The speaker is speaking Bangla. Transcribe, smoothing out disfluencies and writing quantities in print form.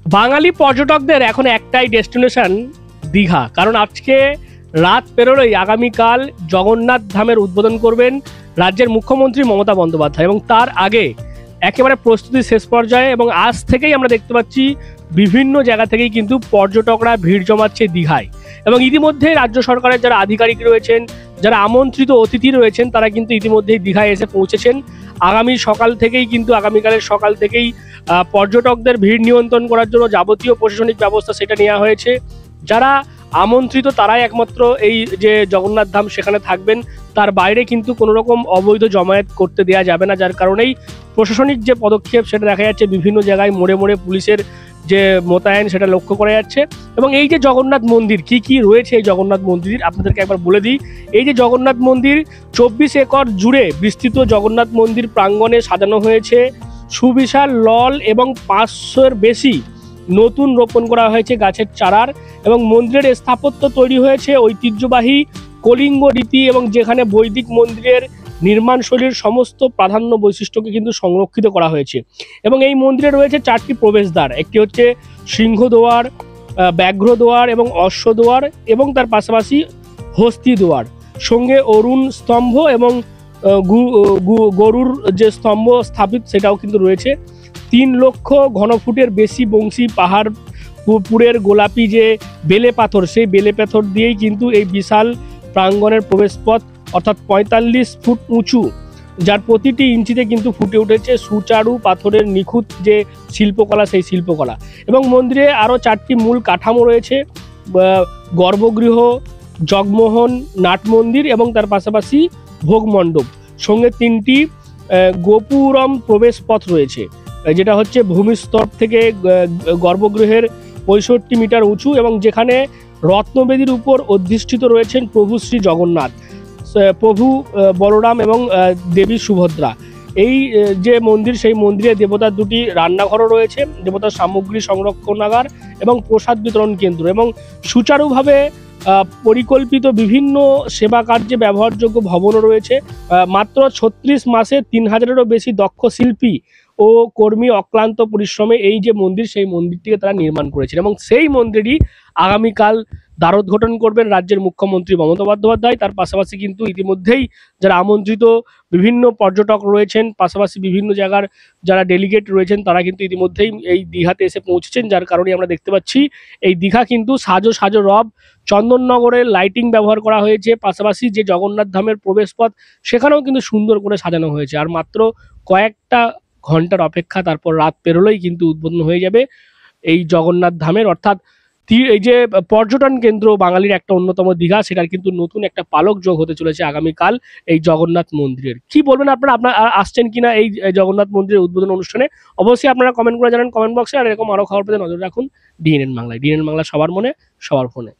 বাঙালি পর্যটকদের এখন একটাই ডেস্টিনেশন দীঘা, কারণ আজকে রাত পেরোলেই আগামীকাল জগন্নাথ ধামের উদ্বোধন করবেন রাজ্যের মুখ্যমন্ত্রী মমতা বন্দ্যোপাধ্যায়, এবং তার আগে একেবারে প্রস্তুতি শেষ পর্যায়ে। এবং আজ থেকেই আমরা দেখতে পাচ্ছি বিভিন্ন জায়গা থেকেই কিন্তু পর্যটকরা ভিড় জমাচ্ছে দীঘায়, এবং ইতিমধ্যে রাজ্য সরকারের যারা আধিকারিক রয়েছেন, যারা আমন্ত্রিত অতিথি রয়েছেন, তারা কিন্তু ইতিমধ্যেই দীঘায় এসে পৌঁছেছেন। আগামীকালের সকাল থেকেই পর্যটকদের ভিড় নিয়ন্ত্রণ করার জন্য যাবতীয় প্রশাসনিক ব্যবস্থা সেটা নেওয়া হয়েছে। যারা আমন্ত্রিত তারাই একমাত্র এই যে জগন্নাথ ধাম সেখানে থাকবেন, তার বাইরে কিন্তু কোনো রকম অবৈধ জমায়েত করতে দেওয়া যাবে না, যার কারণেই প্রশাসনিক যে পদক্ষেপ সেটা দেখা যাচ্ছে বিভিন্ন জায়গায় মোড়ে মোড়ে পুলিশের যে মোতায়েন সেটা লক্ষ্য করা যাচ্ছে। এবং এই যে জগন্নাথ মন্দির, কি কি রয়েছে এই জগন্নাথ মন্দির আপনাদেরকে একবার বলে দিই। এই যে জগন্নাথ মন্দির 24 একর জুড়ে বিস্তৃত জগন্নাথ মন্দির প্রাঙ্গণে সাজানো হয়েছে সুবিশাল লল, এবং 500-এর বেশি নতুন রোপণ করা হয়েছে গাছের চারার। এবং মন্দিরের স্থাপত্য তৈরি হয়েছে ঐতিহ্যবাহী কলিঙ্গ রীতি, এবং যেখানে বৈদিক মন্দিরের নির্মাণ শৈলীর সমস্ত প্রাধান্য বৈশিষ্ট্যকে কিন্তু সংরক্ষিত করা হয়েছে। এবং এই মন্দিরে রয়েছে 4টি প্রবেশদ্বার, একটি হচ্ছে সিংহদুয়ার, ব্যাঘ্রদুয়ার এবং অশ্বদুয়ার, এবং তার পাশাপাশি হস্তি দুয়ার, সঙ্গে অরুণ স্তম্ভ এবং গরুর যে স্তম্ভ স্থাপিত সেটাও কিন্তু রয়েছে। 3 লক্ষ ঘনফুটের বেশি বংশী পাহাড় পুরের গোলাপি যে বেলে পাথর, সেই বেলে পাথর দিয়েই কিন্তু এই বিশাল প্রাঙ্গণের প্রবেশপথ, অর্থাৎ 45 ফুট উঁচু, যার প্রতিটি ইঞ্চিতে কিন্তু ফুটে উঠেছে সুচারু পাথরের নিখুঁত যে শিল্পকলা, সেই শিল্পকলা। এবং মন্দিরে আরও 4টি মূল কাঠামো রয়েছে, গর্ভগৃহ, জগমোহন, নাট মন্দির এবং তার পাশাপাশি ভোগ মণ্ডপ, সঙ্গে 3টি গোপুরম প্রবেশ পথ রয়েছে, যেটা হচ্ছে ভূমিস্তর থেকে গর্ভগৃহের 65 মিটার উঁচু, এবং যেখানে রত্নবেদীর উপর অধিষ্ঠিত রয়েছেন প্রভু শ্রী জগন্নাথ, প্রভু বলরাম এবং দেবী সুভদ্রা। এই যে মন্দির, সেই মন্দিরে দেবতার 2টি রান্নাঘরও রয়েছে, দেবতার সামগ্রী সংরক্ষণাগার এবং প্রসাদ বিতরণ কেন্দ্র, এবং সুচারুভাবে পরিকল্পিত বিভিন্ন সেবা কার্যে ব্যবহারযোগ্য ভবনও রয়েছে। মাত্র 36 মাসে 3000-এরও বেশি দক্ষ শিল্পী ও কর্মী অক্লান্ত পরিশ্রমে এই যে মন্দির, সেই মন্দিরটিকে তারা নির্মাণ করেছেন। এবং সেই মন্দিরই আগামীকাল দ্বারোদ্ঘাটন করবেন রাজ্যের মুখ্যমন্ত্রী মমতা বন্দ্যোপাধ্যায়। তার পাশাপাশি কিন্তু ইতিমধ্যেই যারা আমন্ত্রিত বিভিন্ন পর্যটক রয়েছেন, পাশাপাশি বিভিন্ন জায়গার যারা ডেলিগেট রয়েছেন, তারা কিন্তু ইতিমধ্যেই এই দীঘাতে এসে পৌঁছেছেন, যার কারণে আমরা দেখতে পাচ্ছি এই দীঘা কিন্তু সাজো রব, চন্দননগরের লাইটিং ব্যবহার করা হয়েছে, পাশাপাশি যে জগন্নাথ ধামের প্রবেশপথ সেখানেও কিন্তু সুন্দর করে সাজানো হয়েছে। আর মাত্র কয়েকটা ঘন্টার অপেক্ষা, তারপর রাত পেরোলেই কিন্তু উদ্বোধন হয়ে যাবে এই জগন্নাথ ধামের, অর্থাৎ এই যে পর্যটন কেন্দ্র বাঙালির একটা অন্যতম দীঘা, সেটার কিন্তু নতুন একটা পালক যোগ হতে চলেছে আগামীকাল এই জগন্নাথ মন্দিরের। কি বলবেন আপনারা আসছেন কিনা এই জগন্নাথ মন্দিরের উদ্বোধন অনুষ্ঠানে? অবশ্যই আপনারা কমেন্ট করে জানান কমেন্ট বক্সে। আর এরকম আরো খবর পেতে নজর রাখুন ডিএনএন বাংলায়। ডিএনএন বাংলা, সবার মনে সবার ফোনে।